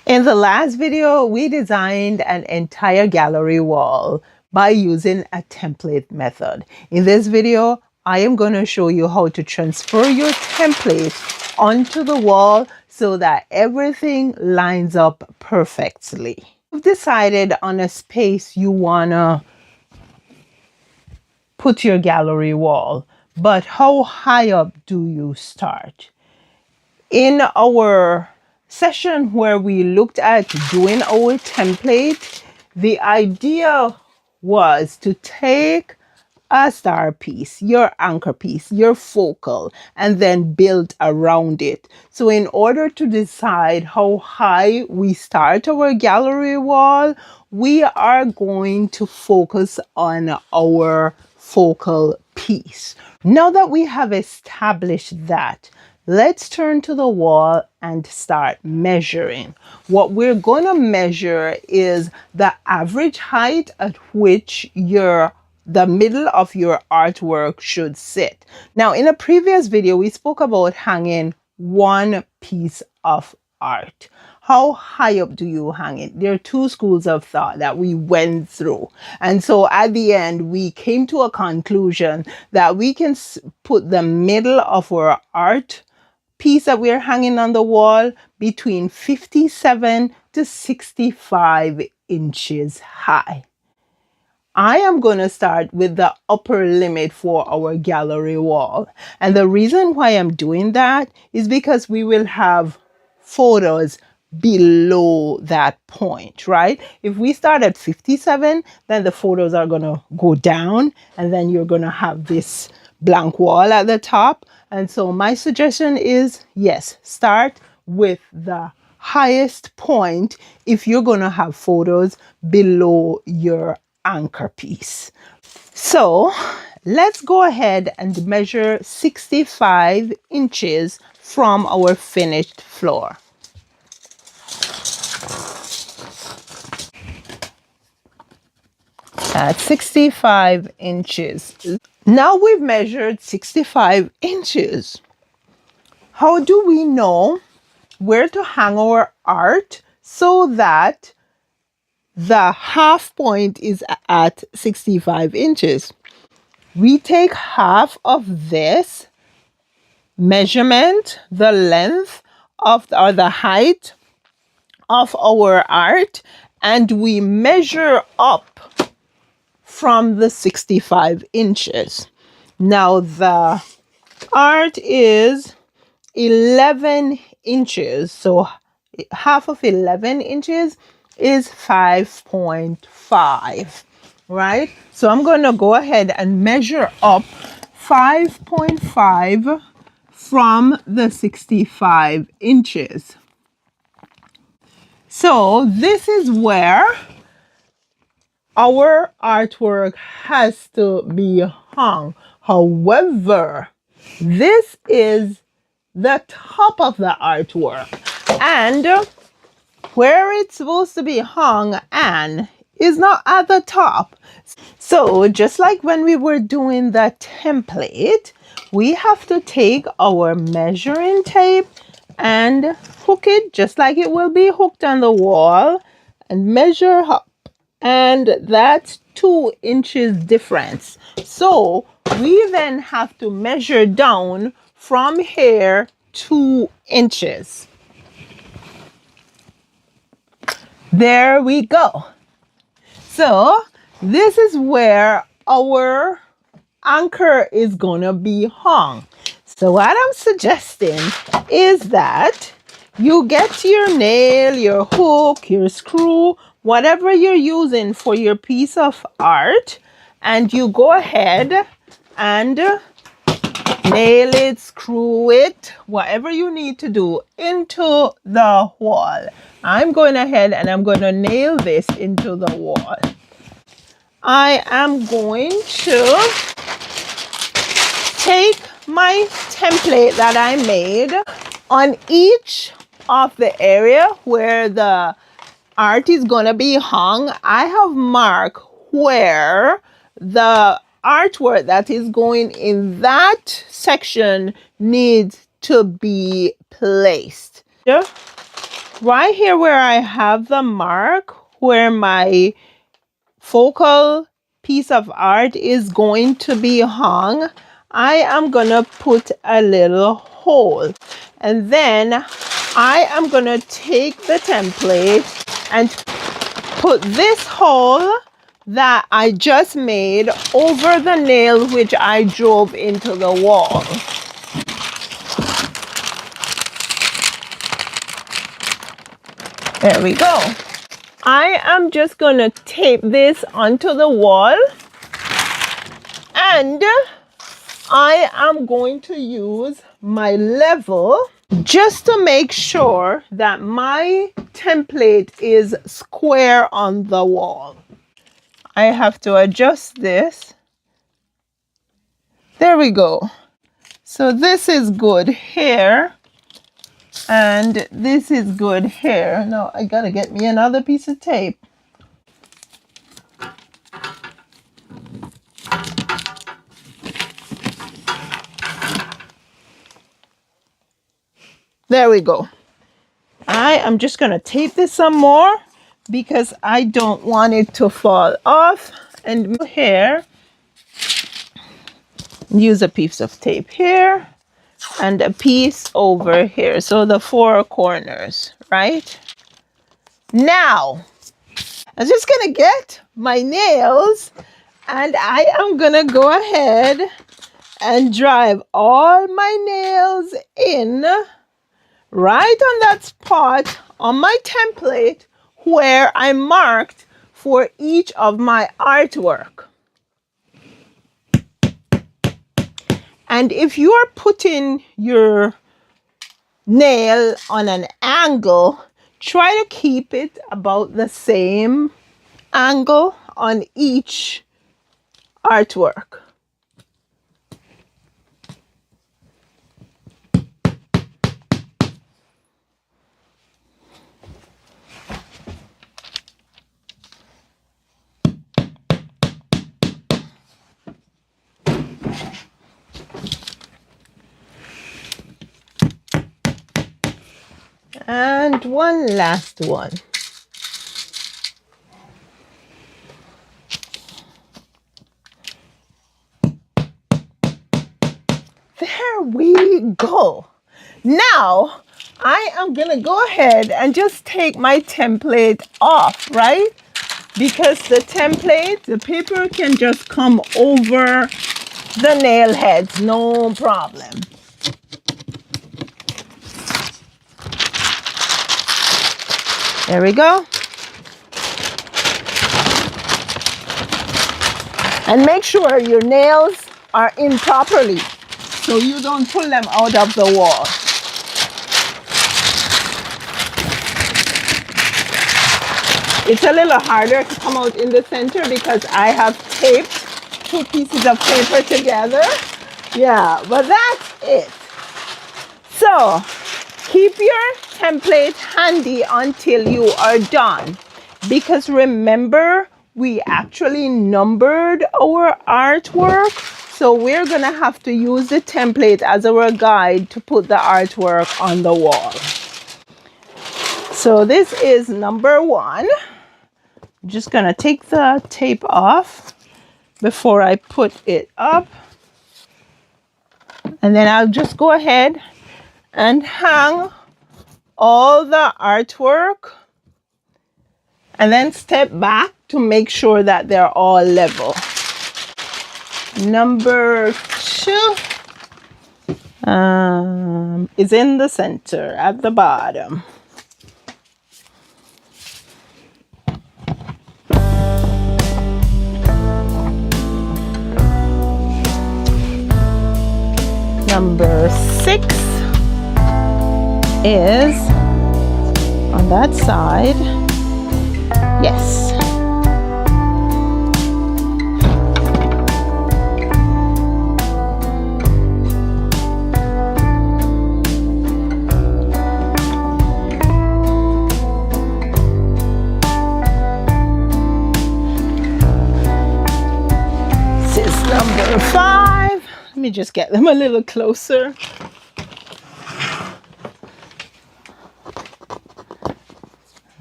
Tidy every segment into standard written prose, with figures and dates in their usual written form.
In the last video, we designed an entire gallery wall by using a template method. In this video, I am going to show you how to transfer your template onto the wall so that everything lines up perfectly. You've decided on a space you want to put your gallery wall, but how high up do you start? In our session where we looked at doing our template, the idea was to take a star piece, your anchor piece, your focal, and then build around it. So in order to decide how high we start our gallery wall, we are going to focus on our focal piece. Now that we have established that, let's turn to the wall and start measuring. What we're going to measure is the average height at which the middle of your artwork should sit. Now, in a previous video, we spoke about hanging one piece of art. How high up do you hang it? There are two schools of thought that we went through. And so at the end, we came to a conclusion that we can put the middle of our art piece that we're hanging on the wall between 57 to 65 inches high. I am going to start with the upper limit for our gallery wall. And the reason why I'm doing that is because we will have photos below that point, right? If we start at 57, then the photos are going to go down and then you're going to have this blank wall at the top. And so my suggestion is, yes, start with the highest point if you're going to have photos below your anchor piece. So let's go ahead and measure 65 inches from our finished floor. At 65 inches. Now we've measured 65 inches. How do we know where to hang our art so that the half point is at 65 inches? We take half of this measurement, the length of or the height of our art, and we measure up from the 65 inches. Now the art is 11 inches. So half of 11 inches is 5.5, right? So I'm going to go ahead and measure up 5.5 from the 65 inches. So this is where our artwork has to be hung. However, this is the top of the artwork, and where it's supposed to be hung and is not at the top. So just like when we were doing the template, we have to take our measuring tape and hook it just like it will be hooked on the wall and measure up. And that's 2 inches difference. So we then have to measure down from here 2 inches. There we go. So this is where our anchor is gonna be hung. So what I'm suggesting is that you get your nail, your hook, your screw, whatever you're using for your piece of art, and you go ahead and nail it, screw it, whatever you need to do into the wall. I'm going ahead and I'm going to nail this into the wall. I am going to take my template that I made on each of the area where the art is going to be hung. I have marked where the artwork that is going in that section needs to be placed. right here where I have the mark where my focal piece of art is going to be hung, I am going to put a little hole. And then I am going to take the template and put this hole that I just made over the nail which I drove into the wall. There we go. I am just going to tape this onto the wall, and I am going to use my level just to make sure that my template is square on the wall. I have to adjust this. There we go. So this is good here, and this is good here. Now I gotta get me another piece of tape. There we go. I am just gonna tape this some more because I don't want it to fall off. And here, use a piece of tape here and a piece over here. So the four corners, right? Now, I'm just gonna get my nails and I am gonna go ahead and drive all my nails in right on that spot on my template where I marked for each of my artwork. And if you are putting your nail on an angle, try to keep it about the same angle on each artwork. And one last one. There we go. Now, I am going to go ahead and just take my template off, right? Because the template, the paper can just come over the nail heads, no problem. There we go. And make sure your nails are in properly so you don't pull them out of the wall. It's a little harder to come out in the center because I have taped two pieces of paper together. Yeah, but that's it. So keep your template handy until you are done, because remember, we actually numbered our artwork, so we're gonna have to use the template as our guide to put the artwork on the wall. So this is number 1. I'm just gonna take the tape off before I put it up, and then I'll just go ahead and hang all the artwork and then step back to make sure that they're all level. Number 2 is in the center at the bottom. Number 6 is on that side. Yes. This is number 5. Let me just get them a little closer.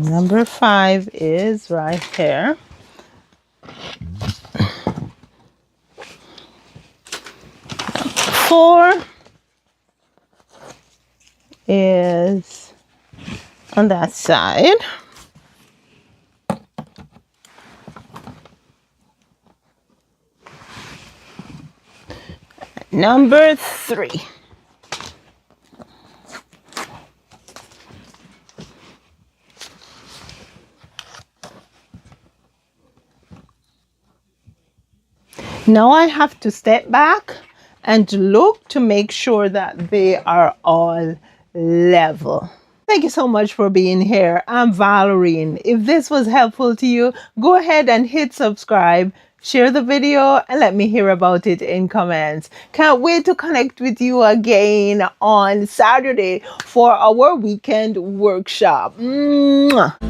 Number 5 is right here. Four is on that side. Number 3. Now I have to step back and look to make sure that they are all level. Thank you so much for being here. I'm Valerine. If this was helpful to you, go ahead and hit subscribe, share the video, and let me hear about it in comments. Can't wait to connect with you again on Saturday for our weekend workshop. Mwah.